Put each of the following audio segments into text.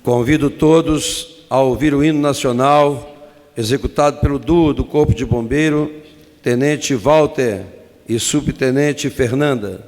Convido todos a ouvir o hino nacional executado pelo duo do Corpo de Bombeiro, Tenente Walter e Subtenente Fernanda.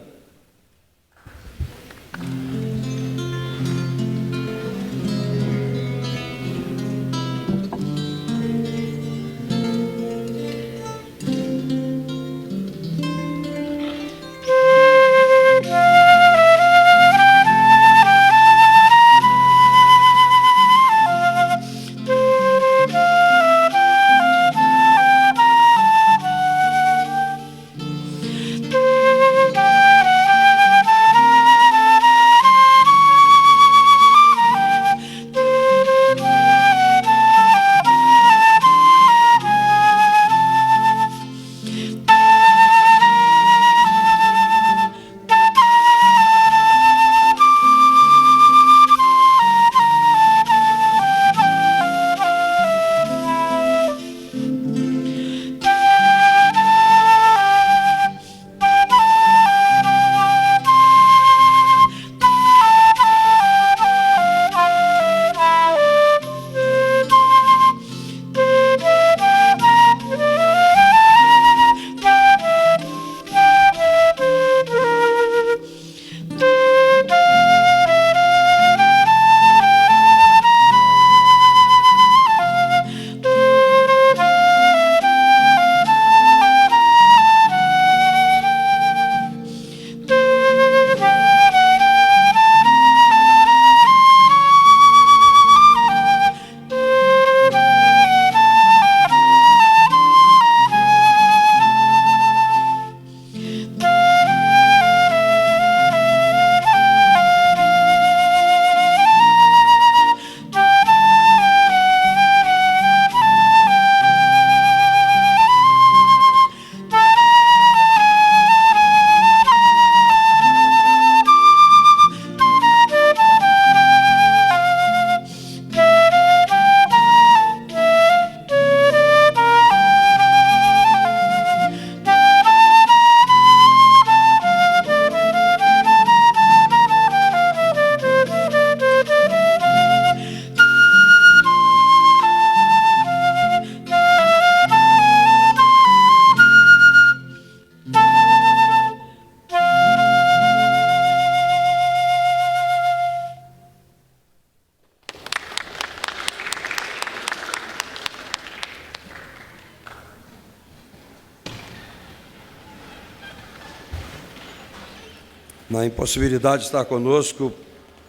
Na impossibilidade de estar conosco,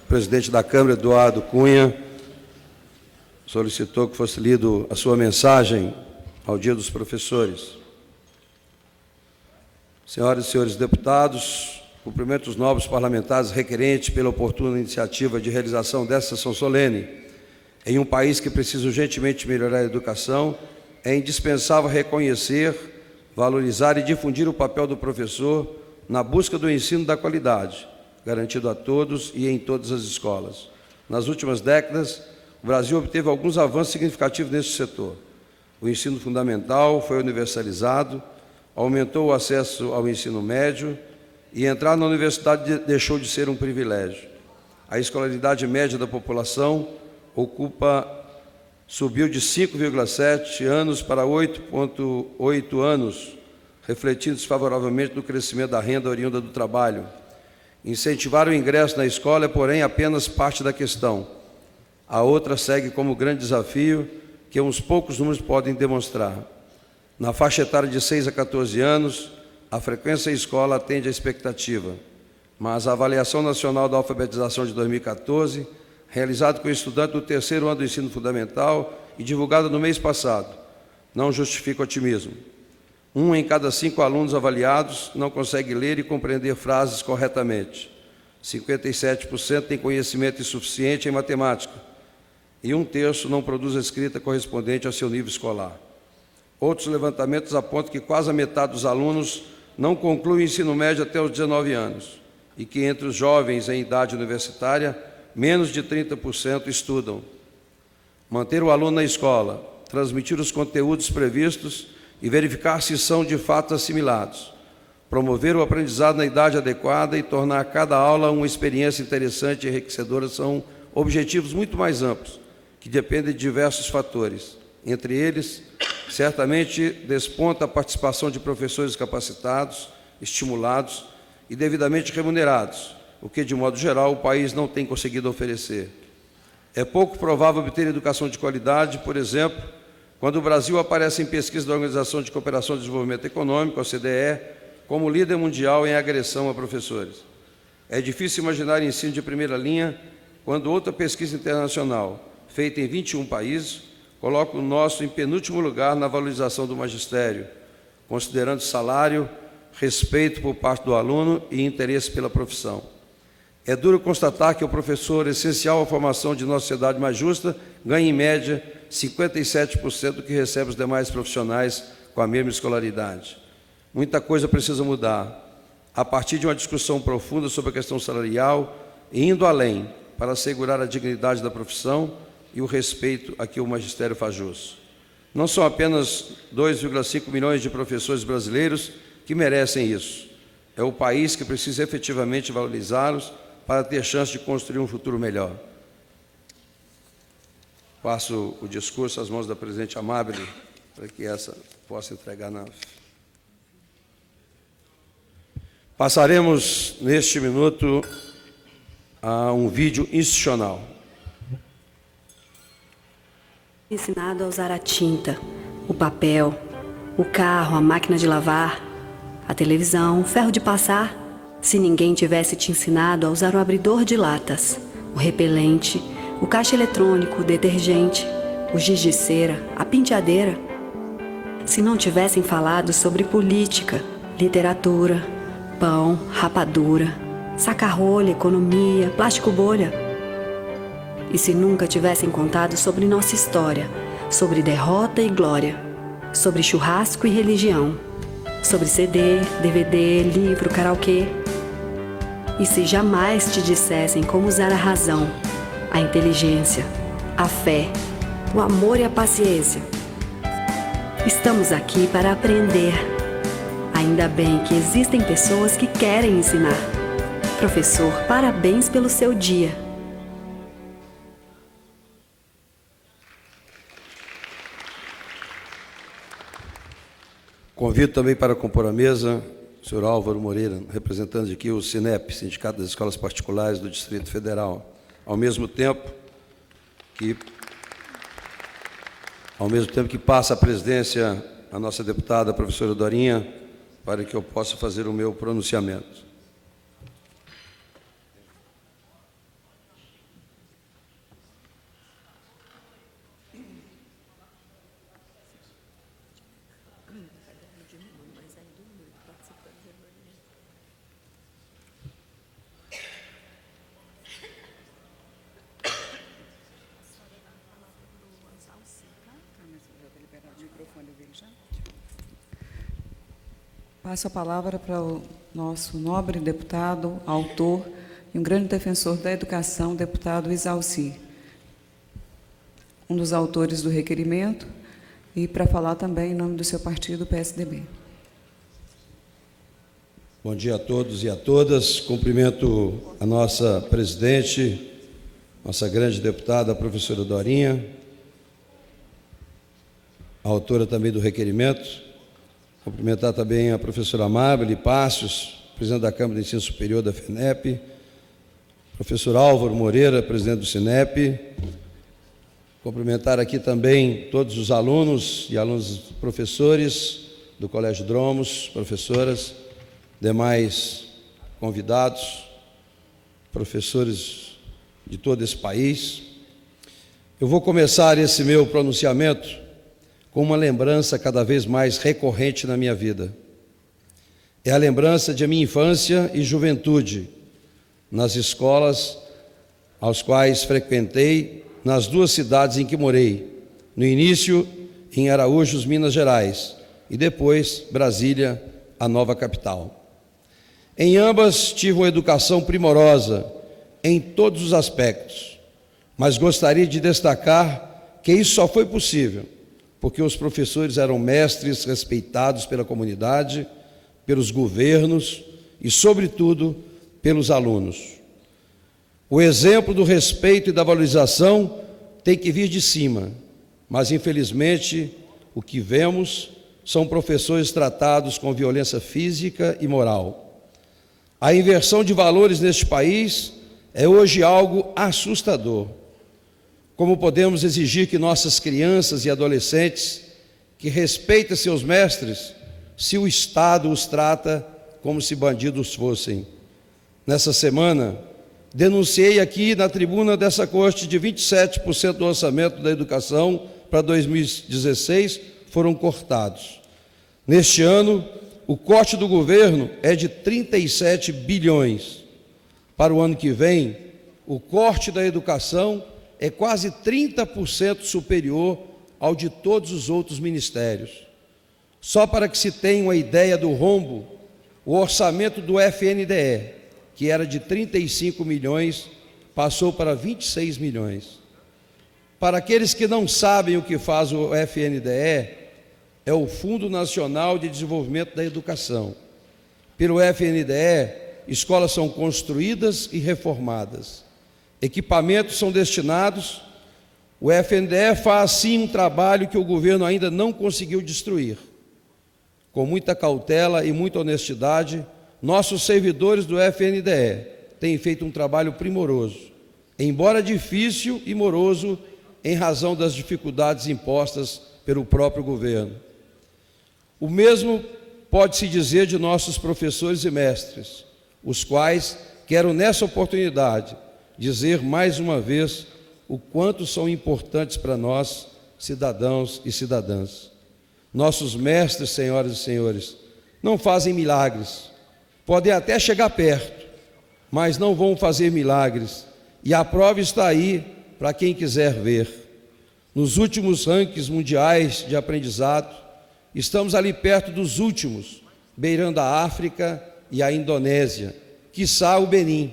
o presidente da Câmara, Eduardo Cunha, solicitou que fosse lido a sua mensagem ao Dia dos Professores. Senhoras e senhores deputados, cumprimento os nobres parlamentares requerentes pela oportuna iniciativa de realização desta sessão solene. Em um país que precisa urgentemente melhorar a educação, é indispensável reconhecer, valorizar e difundir o papel do professor na busca do ensino da qualidade, garantido a todos e em todas as escolas. Nas últimas décadas, o Brasil obteve alguns avanços significativos neste setor. O ensino fundamental foi universalizado, aumentou o acesso ao ensino médio e entrar na universidade deixou de ser um privilégio. A escolaridade média da população subiu de 5,7 anos para 8,8 anos, refletindo-se favoravelmente no crescimento da renda oriunda do trabalho. Incentivar o ingresso na escola é, porém, apenas parte da questão. A outra segue como grande desafio que uns poucos números podem demonstrar. Na faixa etária de 6 a 14 anos, a frequência à escola atende à expectativa, mas a Avaliação Nacional da Alfabetização de 2014, realizada com estudantes do terceiro ano do ensino fundamental e divulgada no mês passado, não justifica o otimismo. 1 em cada 5 alunos avaliados não consegue ler e compreender frases corretamente. 57% tem conhecimento insuficiente em matemática e 1/3 não produz a escrita correspondente ao seu nível escolar. Outros levantamentos apontam que quase a metade dos alunos não conclui o ensino médio até os 19 anos e que entre os jovens em idade universitária, menos de 30% estudam. Manter o aluno na escola, transmitir os conteúdos previstos e verificar se são de fato assimilados. Promover o aprendizado na idade adequada e tornar cada aula uma experiência interessante e enriquecedora são objetivos muito mais amplos, que dependem de diversos fatores. Entre eles, certamente desponta a participação de professores capacitados, estimulados e devidamente remunerados, o que, de modo geral, o país não tem conseguido oferecer. É pouco provável obter educação de qualidade, por exemplo, quando o Brasil aparece em pesquisa da Organização de Cooperação e Desenvolvimento Econômico, a OCDE, como líder mundial em agressão a professores. É difícil imaginar ensino de primeira linha quando outra pesquisa internacional, feita em 21 países, coloca o nosso em penúltimo lugar na valorização do magistério, considerando salário, respeito por parte do aluno e interesse pela profissão. É duro constatar que o professor, essencial à formação de nossa sociedade mais justa, ganha, em média, 57% do que recebe os demais profissionais com a mesma escolaridade. Muita coisa precisa mudar, a partir de uma discussão profunda sobre a questão salarial e indo além, para assegurar a dignidade da profissão e o respeito a que o magistério faz jus. Não são apenas 2,5 milhões de professores brasileiros que merecem isso. É o país que precisa efetivamente valorizá-los para ter chance de construir um futuro melhor. Passo o discurso às mãos da presidente Amabile, para que essa possa entregar na... Passaremos, neste minuto, a um vídeo institucional. Ensinado a usar a tinta, o papel, o carro, a máquina de lavar, a televisão, o ferro de passar, se ninguém tivesse te ensinado a usar o abridor de latas, o repelente, o caixa eletrônico, o detergente, o giz de cera, a penteadeira. Se não tivessem falado sobre política, literatura, pão, rapadura, saca-rolha, economia, plástico bolha. E se nunca tivessem contado sobre nossa história, sobre derrota e glória, sobre churrasco e religião, sobre CD, DVD, livro, karaokê. E se jamais te dissessem como usar a razão, a inteligência, a fé, o amor e a paciência. Estamos aqui para aprender. Ainda bem que existem pessoas que querem ensinar. Professor, parabéns pelo seu dia. Convido também para compor a mesa o senhor Álvaro Moreira, representante aqui o SINEP, Sindicato das Escolas Particulares do Distrito Federal. Ao mesmo tempo que passa a presidência a nossa deputada, a professora Dorinha, para que eu possa fazer o meu pronunciamento. Passo a palavra para o nosso nobre deputado, autor e um grande defensor da educação, deputado Isalci, um dos autores do requerimento, e para falar também em nome do seu partido, PSDB. Bom dia a todos e a todas. Cumprimento a nossa presidente, nossa grande deputada, a professora Dorinha, a autora também do requerimento. Cumprimentar também a professora Amabile Passos, presidente da Câmara de Ensino Superior da FENEP, professor Álvaro Moreira, presidente do SINEP. Cumprimentar aqui também todos os alunos e alunos professores do Colégio Dromos, professoras, demais convidados, professores de todo esse país. Eu vou começar esse meu pronunciamento com uma lembrança cada vez mais recorrente na minha vida. É a lembrança de minha infância e juventude, nas escolas aos quais frequentei, nas duas cidades em que morei, no início em Araújos, Minas Gerais, e depois Brasília, a nova capital. Em ambas tive uma educação primorosa em todos os aspectos, mas gostaria de destacar que isso só foi possível porque os professores eram mestres respeitados pela comunidade, pelos governos e, sobretudo, pelos alunos. O exemplo do respeito e da valorização tem que vir de cima, mas infelizmente o que vemos são professores tratados com violência física e moral. A inversão de valores neste país é hoje algo assustador. Como podemos exigir que nossas crianças e adolescentes que respeitem seus mestres, se o Estado os trata como se bandidos fossem? Nessa semana, denunciei aqui na tribuna dessa corte de 27% do orçamento da educação para 2016 foram cortados. Neste ano, o corte do governo é de 37 bilhões. Para o ano que vem, o corte da educação é quase 30% superior ao de todos os outros ministérios. Só para que se tenha uma ideia do rombo, o orçamento do FNDE, que era de 35 milhões, passou para 26 milhões. Para aqueles que não sabem o que faz o FNDE, é o Fundo Nacional de Desenvolvimento da Educação. Pelo FNDE, escolas são construídas e reformadas. Equipamentos são destinados. O FNDE faz, sim, um trabalho que o governo ainda não conseguiu destruir. Com muita cautela e muita honestidade, nossos servidores do FNDE têm feito um trabalho primoroso, embora difícil e moroso em razão das dificuldades impostas pelo próprio governo. O mesmo pode-se dizer de nossos professores e mestres, os quais quero nessa oportunidade dizer mais uma vez o quanto são importantes para nós, cidadãos e cidadãs. Nossos mestres, senhoras e senhores, não fazem milagres, podem até chegar perto, mas não vão fazer milagres, e a prova está aí para quem quiser ver. Nos últimos rankings mundiais de aprendizado, estamos ali perto dos últimos, beirando a África e a Indonésia, quiçá o Benim.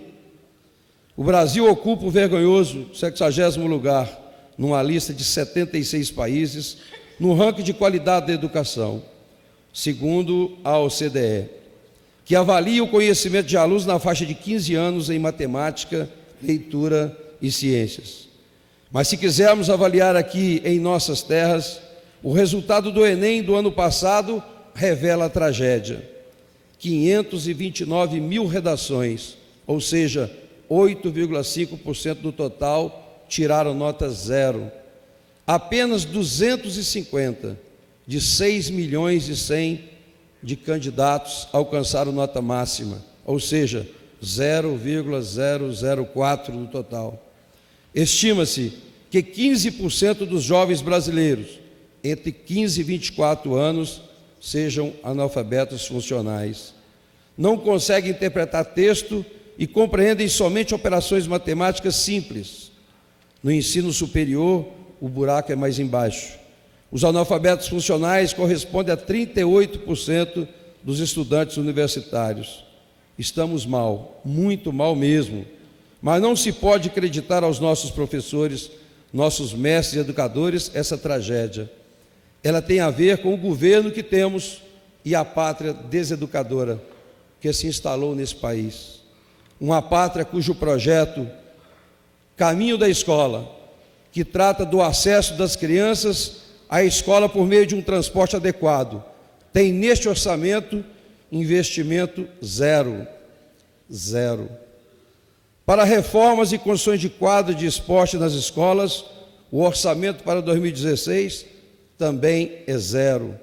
O Brasil ocupa o vergonhoso 70º lugar, numa lista de 76 países, no ranking de qualidade da educação, segundo a OCDE, que avalia o conhecimento de alunos na faixa de 15 anos em matemática, leitura e ciências. Mas se quisermos avaliar aqui em nossas terras, o resultado do Enem do ano passado revela a tragédia. 529 mil redações, ou seja, 8,5% do total tiraram nota 0. Apenas 250 de 6 milhões e 100 de candidatos alcançaram nota máxima, ou seja, 0,004 do total. Estima-se que 15% dos jovens brasileiros entre 15 e 24 anos sejam analfabetos funcionais. Não conseguem interpretar texto e compreendem somente operações matemáticas simples. No ensino superior, o buraco é mais embaixo. Os analfabetos funcionais correspondem a 38% dos estudantes universitários. Estamos mal, muito mal mesmo, mas não se pode acreditar aos nossos professores, nossos mestres e educadores, essa tragédia. Ela tem a ver com o governo que temos e a pátria deseducadora que se instalou nesse país. Uma pátria cujo projeto Caminho da Escola, que trata do acesso das crianças à escola por meio de um transporte adequado, tem neste orçamento investimento zero. Para reformas e construções de quadro de esporte nas escolas, o orçamento para 2016 também é zero.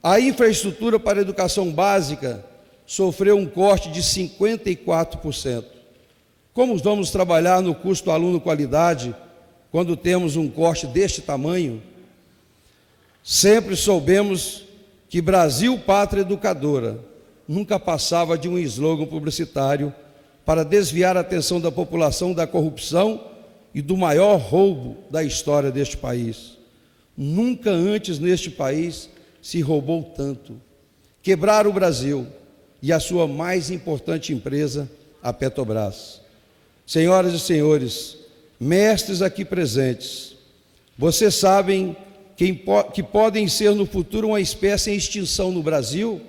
A infraestrutura para a educação básica sofreu um corte de 54%. Como vamos trabalhar no custo aluno qualidade quando temos um corte deste tamanho? Sempre soubemos que Brasil, pátria educadora, nunca passava de um slogan publicitário para desviar a atenção da população da corrupção e do maior roubo da história deste país. Nunca antes neste país se roubou tanto. Quebrar o Brasil e a sua mais importante empresa, a Petrobras. Senhoras e senhores, mestres aqui presentes, vocês sabem que podem ser no futuro uma espécie em extinção no Brasil,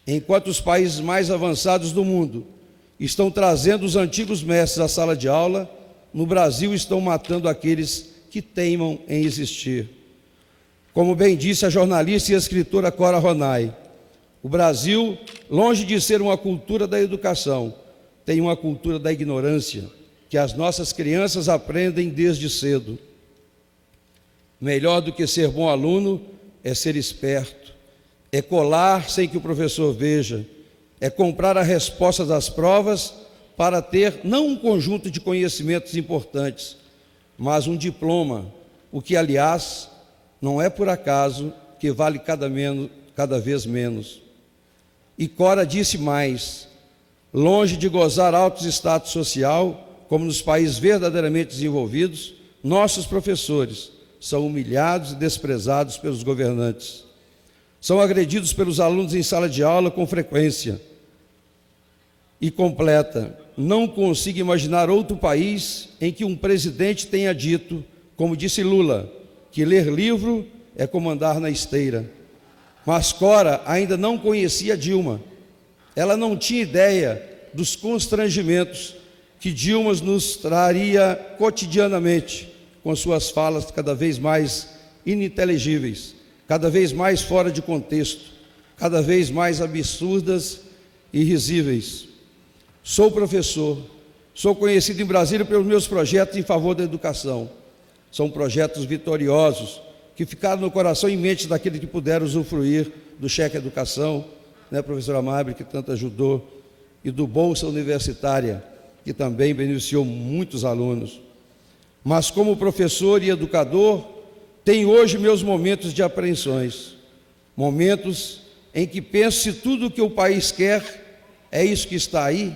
enquanto os países mais avançados do mundo Estão trazendo os antigos mestres à sala de aula. No Brasil, estão matando aqueles que teimam em existir. Como bem disse a jornalista e escritora Cora Ronay, o Brasil, longe de ser uma cultura da educação, tem uma cultura da ignorância, que as nossas crianças aprendem desde cedo. Melhor do que ser bom aluno é ser esperto, é colar sem que o professor veja, é comprar a resposta das provas para ter não um conjunto de conhecimentos importantes, mas um diploma, o que, aliás, não é por acaso que vale cada vez menos. E Cora disse mais: longe de gozar alto status social, como nos países verdadeiramente desenvolvidos, nossos professores são humilhados e desprezados pelos governantes. São agredidos pelos alunos em sala de aula com frequência. E completa: não consigo imaginar outro país em que um presidente tenha dito, como disse Lula, que ler livro é como andar na esteira. Mas Cora ainda não conhecia Dilma. Ela não tinha ideia dos constrangimentos que Dilma nos traria cotidianamente, com suas falas cada vez mais ininteligíveis, cada vez mais fora de contexto, cada vez mais absurdas e risíveis. Sou professor, sou conhecido em Brasília pelos meus projetos em favor da educação. São projetos vitoriosos, que ficaram no coração e mente daqueles que puderam usufruir do cheque educação, né, professora Mabel, que tanto ajudou, e do Bolsa Universitária, que também beneficiou muitos alunos. Mas como professor e educador, tenho hoje meus momentos de apreensões, momentos em que penso se tudo o que o país quer é isso que está aí,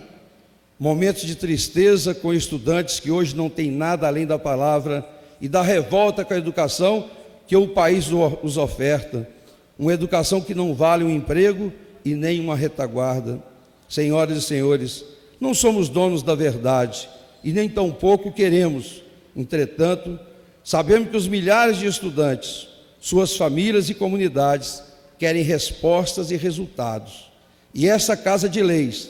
momentos de tristeza com estudantes que hoje não têm nada além da palavra e da revolta com a educação que o país os oferta, uma educação que não vale um emprego e nem uma retaguarda. Senhoras e senhores, não somos donos da verdade e nem tampouco queremos. Entretanto, sabemos que os milhares de estudantes, suas famílias e comunidades querem respostas e resultados. E essa Casa de Leis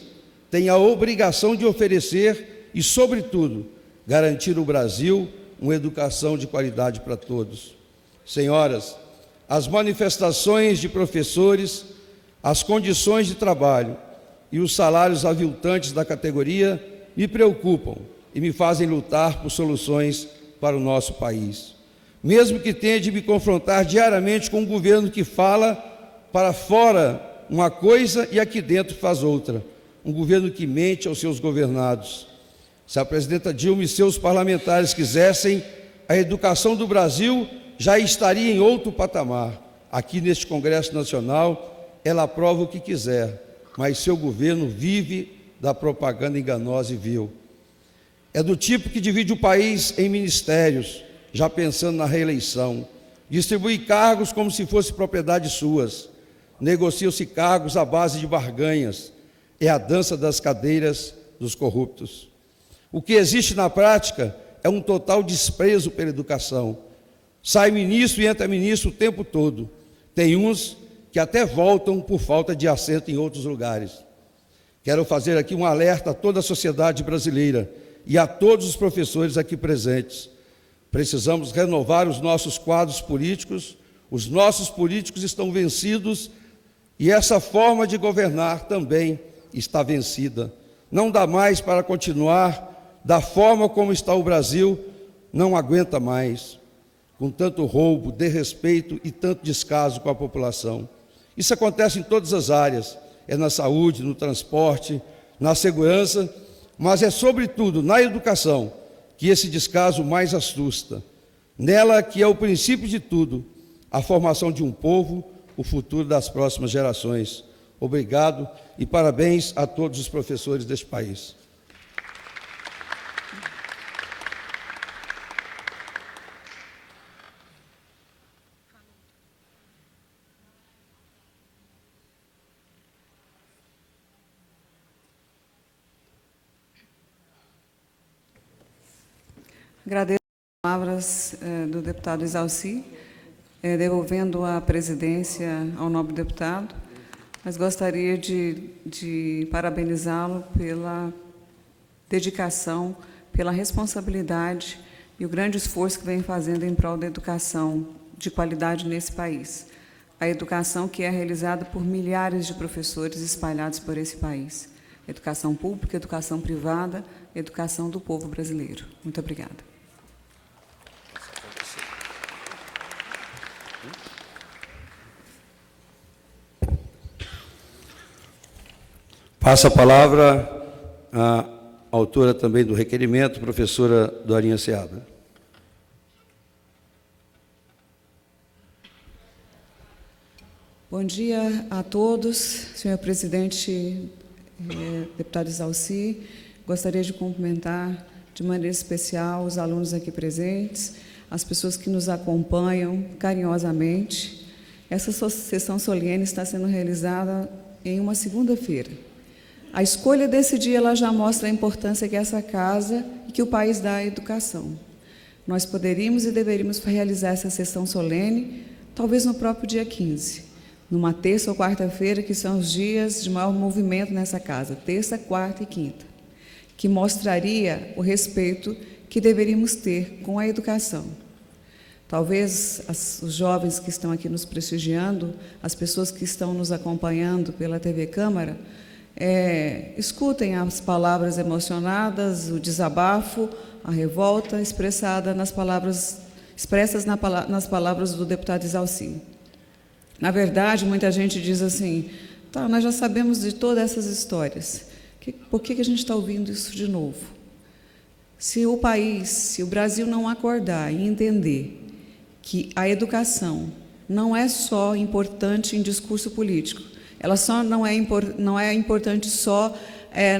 tem a obrigação de oferecer e, sobretudo, garantir ao Brasil uma educação de qualidade para todos. Senhoras, as manifestações de professores, as condições de trabalho e os salários aviltantes da categoria me preocupam e me fazem lutar por soluções para o nosso país. Mesmo que tenha de me confrontar diariamente com um governo que fala para fora uma coisa e aqui dentro faz outra, um governo que mente aos seus governados. Se a presidenta Dilma e seus parlamentares quisessem, a educação do Brasil já estaria em outro patamar. Aqui neste Congresso Nacional, ela aprova o que quiser, mas seu governo vive da propaganda enganosa e vil. É do tipo que divide o país em ministérios, já pensando na reeleição, distribui cargos como se fossem propriedades suas, negociam-se cargos à base de barganhas, é a dança das cadeiras dos corruptos. O que existe na prática é um total desprezo pela educação. Sai ministro e entra ministro o tempo todo. Tem uns que até voltam por falta de assento em outros lugares. Quero fazer aqui um alerta a toda a sociedade brasileira e a todos os professores aqui presentes. Precisamos renovar os nossos quadros políticos. Os nossos políticos estão vencidos e essa forma de governar também está vencida. Não dá mais para continuar da forma como está o Brasil, não aguenta mais, com tanto roubo, desrespeito e tanto descaso com a população. Isso acontece em todas as áreas, é na saúde, no transporte, na segurança, mas é sobretudo na educação que esse descaso mais assusta. Nela que é o princípio de tudo, a formação de um povo, o futuro das próximas gerações. Obrigado e parabéns a todos os professores deste país. Agradeço as palavras do deputado Exauci, devolvendo a presidência ao nobre deputado. mas gostaria de parabenizá-lo pela dedicação, pela responsabilidade e o grande esforço que vem fazendo em prol da educação de qualidade nesse país. A educação que é realizada por milhares de professores espalhados por esse país. Educação pública, educação privada, educação do povo brasileiro. Muito obrigada. Passa a palavra à autora também do requerimento, professora Dorinha Seabra. Bom dia a todos, senhor presidente, deputado Exaussi. Gostaria de cumprimentar de maneira especial os alunos aqui presentes, as pessoas que nos acompanham carinhosamente. Essa sessão solene está sendo realizada em uma segunda-feira. A escolha desse dia ela já mostra a importância que essa casa e que o país dá à educação. Nós poderíamos e deveríamos realizar essa sessão solene, talvez no próprio dia 15, numa terça ou quarta-feira, que são os dias de maior movimento nessa casa, terça, quarta e quinta, que mostraria o respeito que deveríamos ter com a educação. Talvez os jovens que estão aqui nos prestigiando, as pessoas que estão nos acompanhando pela TV Câmara, escutem as palavras emocionadas, o desabafo, a revolta expressada expressas nas palavras do deputado Exaussi. Na verdade, muita gente diz assim, tá, nós já sabemos de todas essas histórias, por que a gente está ouvindo isso de novo? Se o Brasil não acordar e entender que a educação não é só importante em discurso político, ela só não é importante só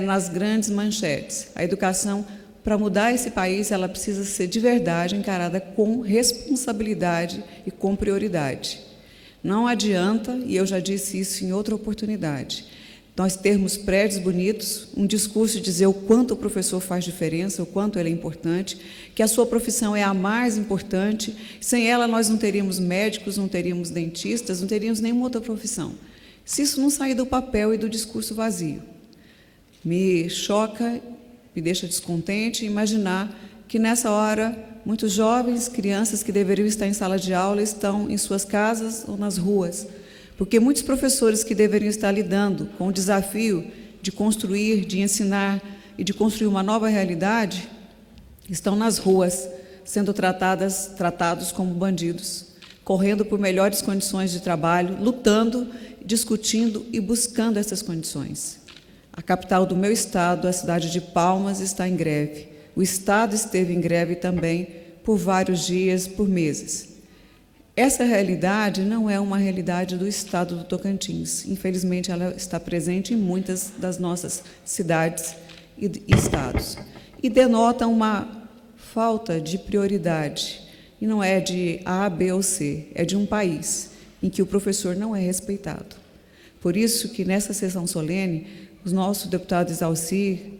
nas grandes manchetes. A educação, para mudar esse país, ela precisa ser de verdade encarada com responsabilidade e com prioridade. Não adianta, e eu já disse isso em outra oportunidade, nós termos prédios bonitos, um discurso de dizer o quanto o professor faz diferença, o quanto ele é importante, que a sua profissão é a mais importante, sem ela nós não teríamos médicos, não teríamos dentistas, não teríamos nenhuma outra profissão. Se isso não sair do papel e do discurso vazio. Me choca, me deixa descontente imaginar que nessa hora muitos jovens, crianças que deveriam estar em sala de aula estão em suas casas ou nas ruas, porque muitos professores que deveriam estar lidando com o desafio de construir, de ensinar e de construir uma nova realidade, estão nas ruas, sendo tratados como bandidos, correndo por melhores condições de trabalho, lutando, discutindo e buscando essas condições. A capital do meu estado, a cidade de Palmas, está em greve. O estado esteve em greve também por vários dias, por meses. Essa realidade não é uma realidade do estado do Tocantins. Infelizmente, ela está presente em muitas das nossas cidades e estados. E denota uma falta de prioridade. E não é de A, B ou C, é de um país em que o professor não é respeitado. Por isso que, nessa sessão solene, o nosso deputado Exaussi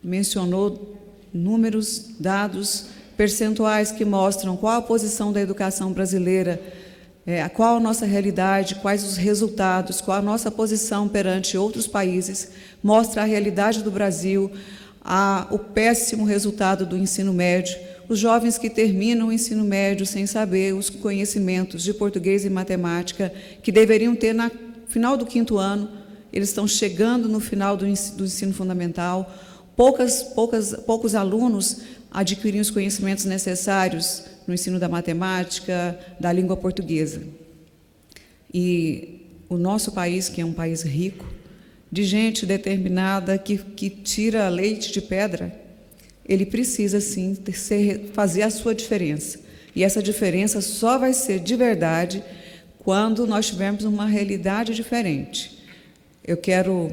mencionou números, dados, percentuais que mostram qual a posição da educação brasileira, qual a nossa realidade, quais os resultados, qual a nossa posição perante outros países, mostra a realidade do Brasil, o péssimo resultado do ensino médio, os jovens que terminam o ensino médio sem saber os conhecimentos de português e matemática que deveriam ter no final do 5º ano, eles estão chegando no final do ensino fundamental. Poucos alunos adquirem os conhecimentos necessários no ensino da matemática, da língua portuguesa. E o nosso país, que é um país rico, de gente determinada que tira leite de pedra, ele precisa, sim, fazer a sua diferença. E essa diferença só vai ser de verdade quando nós tivermos uma realidade diferente. Eu quero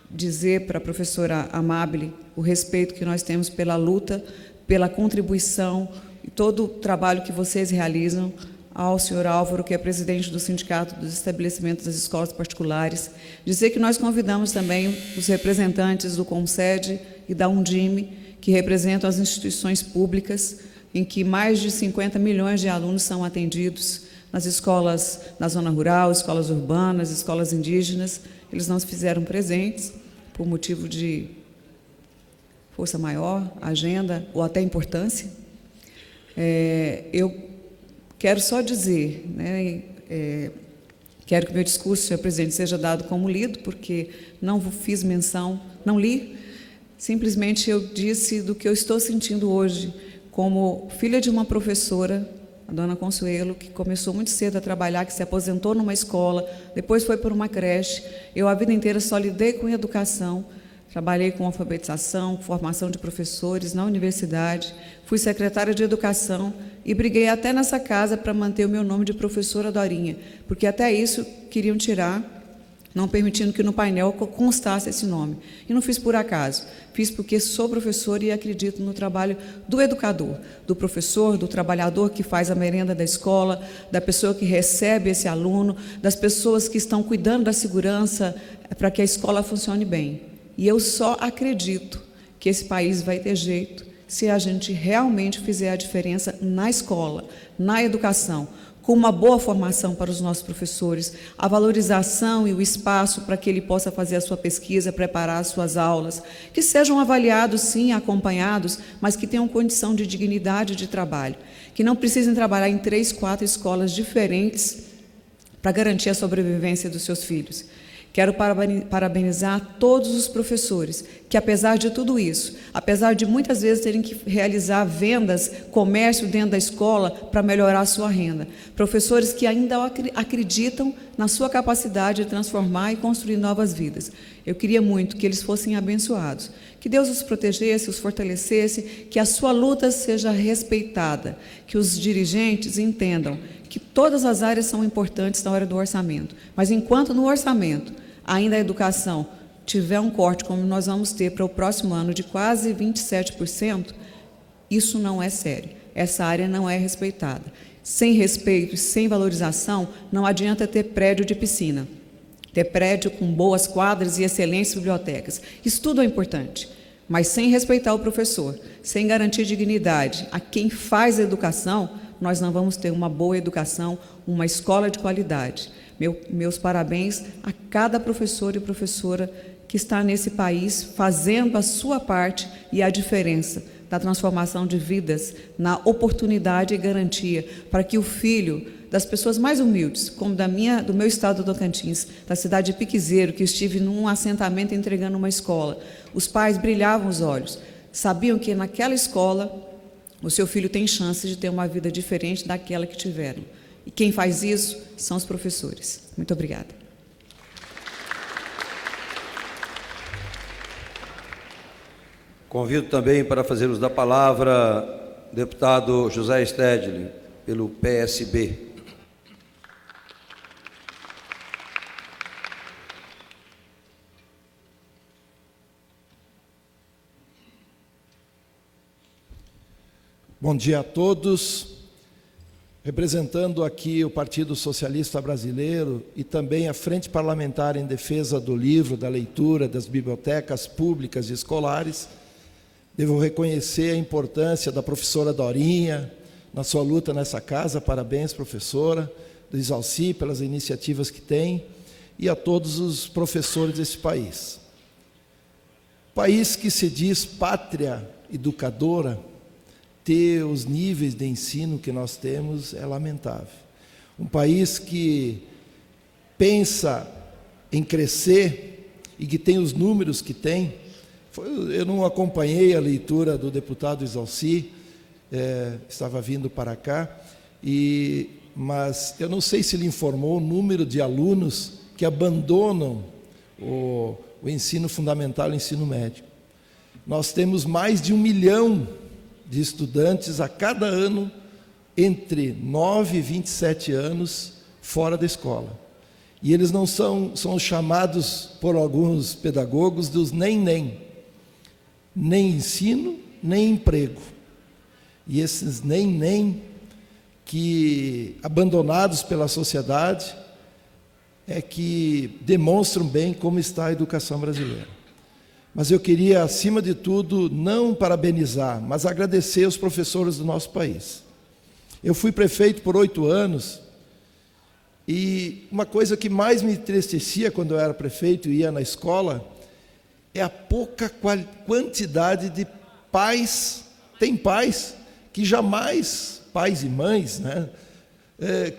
dizer para a professora Amabile o respeito que nós temos pela luta, pela contribuição e todo o trabalho que vocês realizam, ao senhor Álvaro, que é presidente do Sindicato dos Estabelecimentos das Escolas Particulares, dizer que nós convidamos também os representantes do CONSED e da Undime, que representam as instituições públicas, em que mais de 50 milhões de alunos são atendidos. nas escolas na zona rural, escolas urbanas, escolas indígenas. Eles não se fizeram presentes por motivo de força maior, agenda ou até importância. Eu quero só dizer, né, quero que meu discurso, senhor presidente, seja dado como lido, porque não fiz menção, não li, simplesmente eu disse do que eu estou sentindo hoje, como filha de uma professora, a dona Consuelo, que começou muito cedo a trabalhar, que se aposentou numa escola, depois foi para uma creche. Eu a vida inteira só lidei com educação, trabalhei com alfabetização, formação de professores na universidade, fui secretária de educação e briguei até nessa casa para manter o meu nome de professora Dorinha, porque até isso queriam tirar, não permitindo que no painel constasse esse nome. E não fiz por acaso, fiz porque sou professora e acredito no trabalho do educador, do professor, do trabalhador que faz a merenda da escola, da pessoa que recebe esse aluno, das pessoas que estão cuidando da segurança para que a escola funcione bem. E eu só acredito que esse país vai ter jeito se a gente realmente fizer a diferença na escola, na educação, com uma boa formação para os nossos professores, a valorização e o espaço para que ele possa fazer a sua pesquisa, preparar as suas aulas, que sejam avaliados, sim, acompanhados, mas que tenham condição de dignidade de trabalho, que não precisem trabalhar em 3, 4 escolas diferentes para garantir a sobrevivência dos seus filhos. Quero parabenizar todos os professores que, apesar de tudo isso, apesar de muitas vezes terem que realizar vendas, comércio dentro da escola para melhorar a sua renda, professores que ainda acreditam na sua capacidade de transformar e construir novas vidas. Eu queria muito que eles fossem abençoados, que Deus os protegesse, os fortalecesse, que a sua luta seja respeitada, que os dirigentes entendam que todas as áreas são importantes na hora do orçamento, mas enquanto no orçamento ainda a educação tiver um corte, como nós vamos ter para o próximo ano, de quase 27%, isso não é sério, essa área não é respeitada. Sem respeito e sem valorização, não adianta ter prédio de piscina, ter prédio com boas quadras e excelentes bibliotecas. Isso tudo é importante, mas sem respeitar o professor, sem garantir dignidade a quem faz a educação, nós não vamos ter uma boa educação, uma escola de qualidade. Meus parabéns a cada professor e professora que está nesse país fazendo a sua parte e a diferença da transformação de vidas na oportunidade e garantia para que o filho das pessoas mais humildes, como do meu estado do Tocantins, da cidade de Piquezeiro, que estive num assentamento entregando uma escola, os pais brilhavam os olhos, sabiam que naquela escola o seu filho tem chance de ter uma vida diferente daquela que tiveram. E quem faz isso são os professores. Muito obrigada. Convido também para fazer uso da palavra o deputado José Stedley, pelo PSB. Bom dia a todos. Representando aqui o Partido Socialista Brasileiro e também a Frente Parlamentar em Defesa do Livro, da Leitura, das bibliotecas públicas e escolares, devo reconhecer a importância da professora Dorinha na sua luta nessa casa. Parabéns, professora, do Exalci, pelas iniciativas que tem, e a todos os professores desse país. País que se diz pátria educadora, ter os níveis de ensino que nós temos é lamentável. Um país que pensa em crescer e que tem os números que tem. Eu não acompanhei a leitura do deputado Exalci, estava vindo para cá, mas eu não sei se ele informou o número de alunos que abandonam o ensino fundamental e o ensino médio. Nós temos mais de 1 milhão de estudantes a cada ano entre 9 e 27 anos fora da escola. E eles não são chamados por alguns pedagogos dos nem ensino, nem emprego. E esses nem que abandonados pela sociedade é que demonstram bem como está a educação brasileira. Mas eu queria, acima de tudo, não parabenizar, mas agradecer os professores do nosso país. Eu fui prefeito por 8 anos E uma coisa que mais me entristecia quando eu era prefeito e ia na escola é a pouca quantidade de pais, tem pais que jamais, pais e mães, né,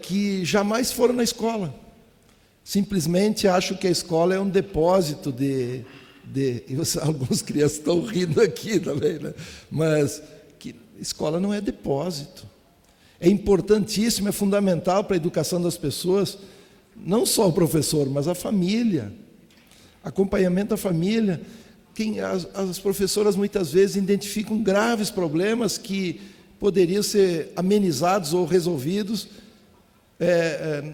que jamais foram na escola. Simplesmente acham que a escola é um depósito de algumas crianças estão rindo aqui também, né? Mas que escola não é depósito. É importantíssimo, é fundamental para a educação das pessoas, não só o professor, mas a família. Acompanhamento da família. As professoras muitas vezes identificam graves problemas que poderiam ser amenizados ou resolvidos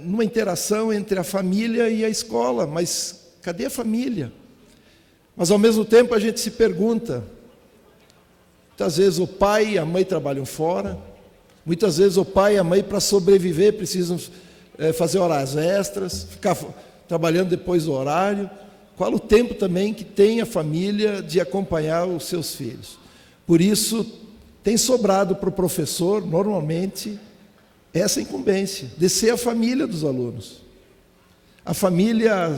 numa interação entre a família e a escola. Mas cadê a família? Mas, ao mesmo tempo, a gente se pergunta, muitas vezes o pai e a mãe trabalham fora, muitas vezes o pai e a mãe, para sobreviver, precisam fazer horas extras, ficar trabalhando depois do horário. Qual o tempo também que tem a família de acompanhar os seus filhos? Por isso, tem sobrado para o professor, normalmente, essa incumbência, de ser a família dos alunos. A família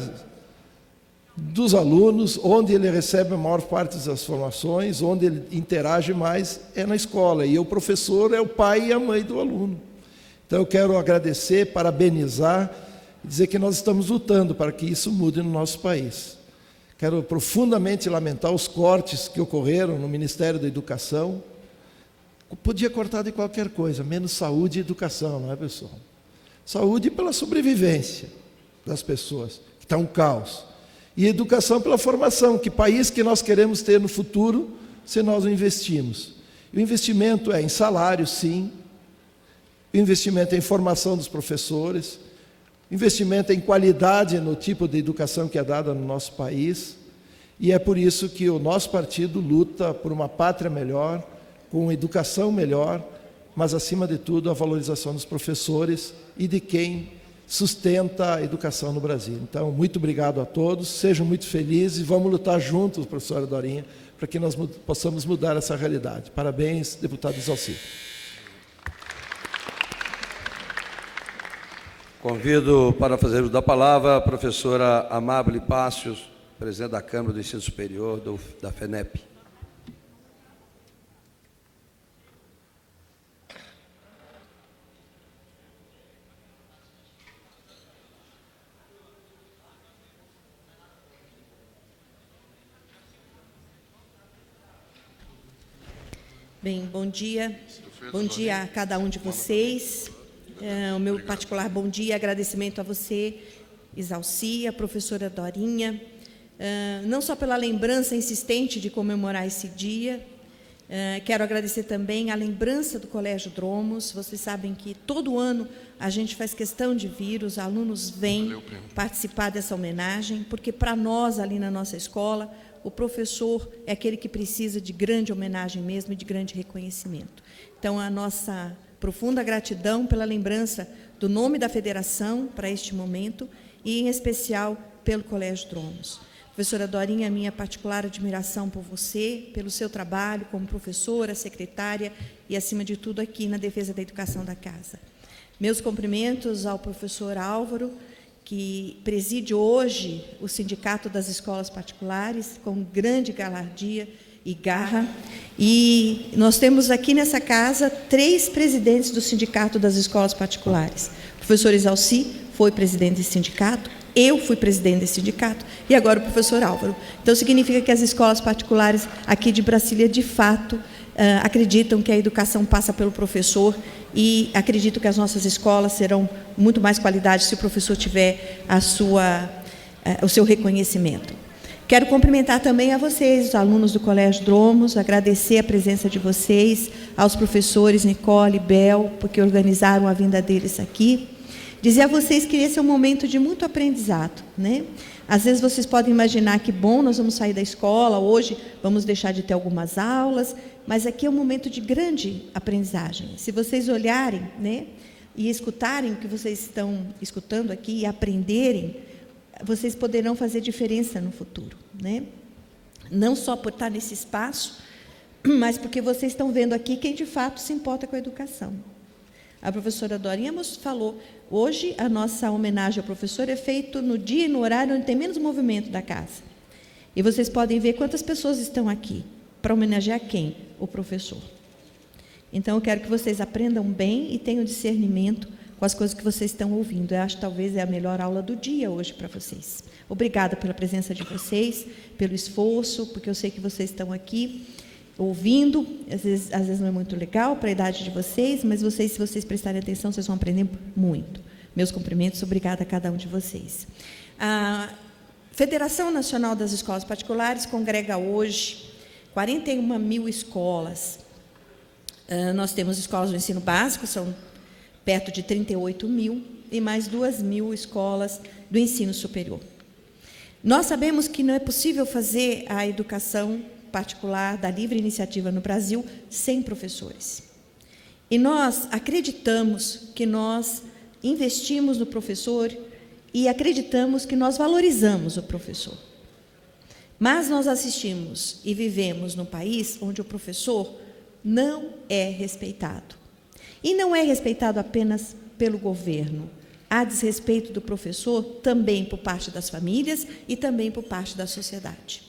dos alunos, onde ele recebe a maior parte das formações, onde ele interage mais, é na escola. E o professor é o pai e a mãe do aluno. Então, eu quero agradecer, parabenizar, dizer que nós estamos lutando para que isso mude no nosso país. Quero profundamente lamentar os cortes que ocorreram no Ministério da Educação. Podia cortar de qualquer coisa, menos saúde e educação, não é, pessoal? Saúde pela sobrevivência das pessoas, que está um caos. E educação pela formação, que país que nós queremos ter no futuro, se nós o investimos. E o investimento é em salário, sim. O investimento é em formação dos professores. O investimento é em qualidade no tipo de educação que é dada no nosso país. E é por isso que o nosso partido luta por uma pátria melhor, com uma educação melhor, mas, acima de tudo, a valorização dos professores e de quem sustenta a educação no Brasil. Então, muito obrigado a todos, sejam muito felizes e vamos lutar juntos, professora Dorinha, para que nós possamos mudar essa realidade. Parabéns, deputado Isalci. Convido para fazer uso da palavra a professora Amábile Pássios, presidente da Câmara do Ensino Superior da FENEP. Bem, bom dia a cada um de vocês. O meu particular bom dia, agradecimento a você, Isalci, a professora Dorinha, não só pela lembrança insistente de comemorar esse dia, quero agradecer também a lembrança do Colégio Dromos. Vocês sabem que todo ano a gente faz questão de vir, os alunos vêm participar dessa homenagem, porque para nós, ali na nossa escola, o professor é aquele que precisa de grande homenagem mesmo e de grande reconhecimento. Então, a nossa profunda gratidão pela lembrança do nome da federação para este momento e, em especial, pelo Colégio Dromos. Professora Dorinha, minha particular admiração por você, pelo seu trabalho como professora, secretária e, acima de tudo, aqui na defesa da educação da casa. Meus cumprimentos ao professor Álvaro, que preside hoje o Sindicato das Escolas Particulares, com grande galardia e garra. E nós temos aqui nessa casa 3 presidentes do Sindicato das Escolas Particulares. O professor Isalci foi presidente desse sindicato, eu fui presidente desse sindicato, e agora o professor Álvaro. Então, significa que as escolas particulares aqui de Brasília, de fato, acreditam que a educação passa pelo professor e acredito que as nossas escolas serão muito mais qualidade se o professor tiver o seu reconhecimento. Quero cumprimentar também a vocês, os alunos do Colégio Dromos, agradecer a presença de vocês, aos professores Nicole e Bel, porque organizaram a vinda deles aqui. Dizer a vocês que esse é um momento de muito aprendizado, né? Às vezes vocês podem imaginar que, bom, nós vamos sair da escola, hoje vamos deixar de ter algumas aulas, mas aqui é um momento de grande aprendizagem. Se vocês olharem, né, e escutarem o que vocês estão escutando aqui e aprenderem, vocês poderão fazer diferença no futuro, né? Não só por estar nesse espaço, mas porque vocês estão vendo aqui quem de fato se importa com a educação. A professora Dorinha falou, hoje a nossa homenagem ao professor é feita no dia e no horário onde tem menos movimento da casa. E vocês podem ver quantas pessoas estão aqui. Para homenagear quem? O professor. Então, eu quero que vocês aprendam bem e tenham discernimento com as coisas que vocês estão ouvindo. Eu acho que talvez é a melhor aula do dia hoje para vocês. Obrigada pela presença de vocês, pelo esforço, porque eu sei que vocês estão aqui ouvindo. Às vezes não é muito legal para a idade de vocês, mas vocês, se vocês prestarem atenção, vocês vão aprender muito. Meus cumprimentos, obrigada a cada um de vocês. A Federação Nacional das Escolas Particulares congrega hoje 41 mil escolas. Nós temos escolas do ensino básico, são perto de 38 mil, e mais 2 mil escolas do ensino superior. Nós sabemos que não é possível fazer a educação particular da livre iniciativa no Brasil sem professores. E nós acreditamos que nós investimos no professor e acreditamos que nós valorizamos o professor. Mas nós assistimos e vivemos num país onde o professor não é respeitado. E não é respeitado apenas pelo governo. Há desrespeito do professor também por parte das famílias e também por parte da sociedade.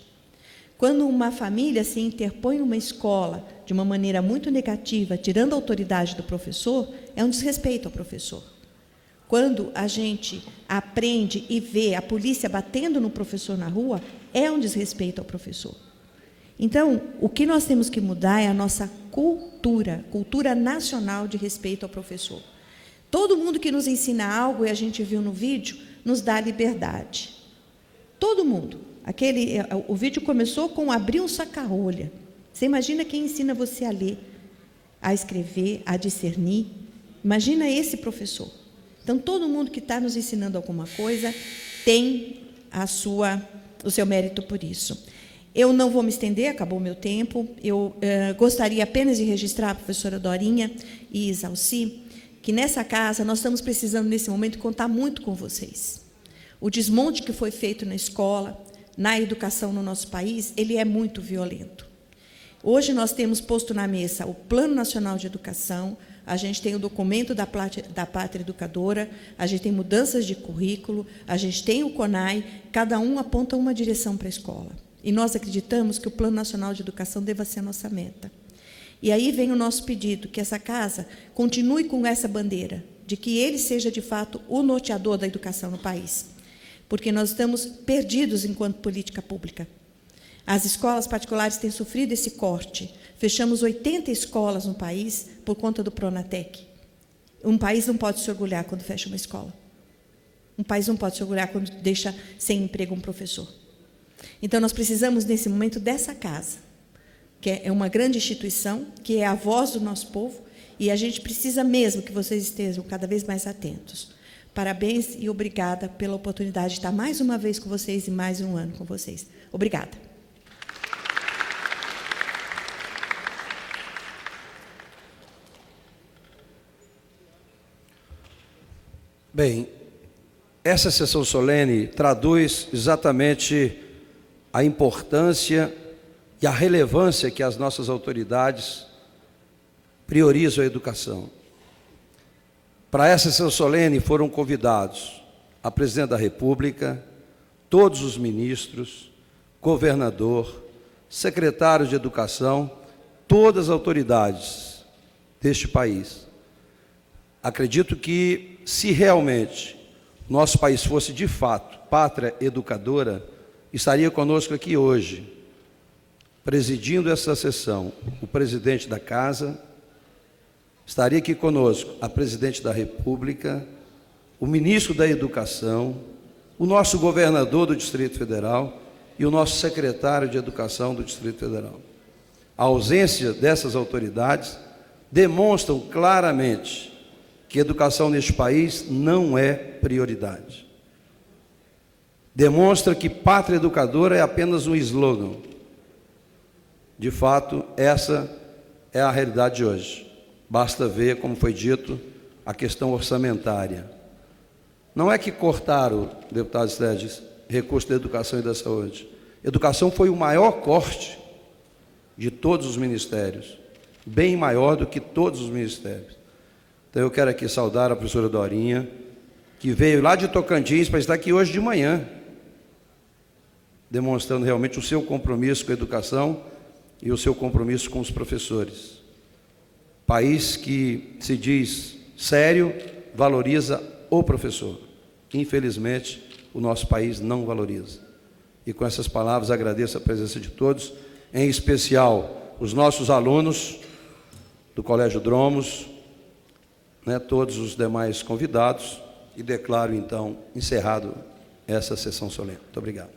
Quando uma família se interpõe numa escola de uma maneira muito negativa, tirando a autoridade do professor, é um desrespeito ao professor. Quando a gente aprende e vê a polícia batendo no professor na rua, é um desrespeito ao professor. Então, o que nós temos que mudar é a nossa cultura nacional de respeito ao professor. Todo mundo que nos ensina algo, e a gente viu no vídeo, nos dá liberdade. Todo mundo. O vídeo começou com abrir um saca-rolha. Você imagina quem ensina você a ler, a escrever, a discernir? Imagina esse professor. Então, todo mundo que está nos ensinando alguma coisa tem o seu mérito por isso. Eu não vou me estender, acabou o meu tempo. Eu gostaria apenas de registrar a professora Dorinha e Isalci, que nessa casa nós estamos precisando, nesse momento, contar muito com vocês. O desmonte que foi feito na escola, na educação no nosso país, ele é muito violento. Hoje nós temos posto na mesa o Plano Nacional de Educação, a gente tem o documento da Pátria Educadora, a gente tem mudanças de currículo, a gente tem o CONAI, cada um aponta uma direção para a escola. E nós acreditamos que o Plano Nacional de Educação deva ser a nossa meta. E aí vem o nosso pedido, que essa casa continue com essa bandeira, de que ele seja, de fato, o norteador da educação no país. Porque nós estamos perdidos enquanto política pública. As escolas particulares têm sofrido esse corte. Fechamos 80 escolas no país por conta do Pronatec. Um país não pode se orgulhar quando fecha uma escola. Um país não pode se orgulhar quando deixa sem emprego um professor. Então, nós precisamos, nesse momento, dessa casa, que é uma grande instituição, que é a voz do nosso povo, e a gente precisa mesmo que vocês estejam cada vez mais atentos. Parabéns e obrigada pela oportunidade de estar mais uma vez com vocês e mais um ano com vocês. Obrigada. Bem, essa sessão solene traduz exatamente a importância e a relevância que as nossas autoridades priorizam a educação. Para essa sessão solene foram convidados a Presidente da República, todos os ministros, governador, secretários de Educação, todas as autoridades deste país. Acredito que, se realmente nosso país fosse, de fato, pátria educadora, estaria conosco aqui hoje, presidindo essa sessão, o presidente da Casa, estaria aqui conosco a Presidente da República, o Ministro da Educação, o nosso governador do Distrito Federal e o nosso secretário de Educação do Distrito Federal. A ausência dessas autoridades demonstram claramente que a educação neste país não é prioridade. Demonstra que pátria educadora é apenas um slogan. De fato, essa é a realidade de hoje. Basta ver, como foi dito, a questão orçamentária. Não é que cortaram, deputado Sérgio, recursos da educação e da saúde. Educação foi o maior corte de todos os ministérios, bem maior do que todos os ministérios. Então eu quero aqui saudar a professora Dorinha, que veio lá de Tocantins para estar aqui hoje de manhã, demonstrando realmente o seu compromisso com a educação e o seu compromisso com os professores. País que se diz sério, valoriza o professor. Infelizmente, o nosso país não valoriza. E com essas palavras agradeço a presença de todos, em especial os nossos alunos do Colégio Dromos, todos os demais convidados, e declaro então encerrado essa sessão solene. Muito obrigado.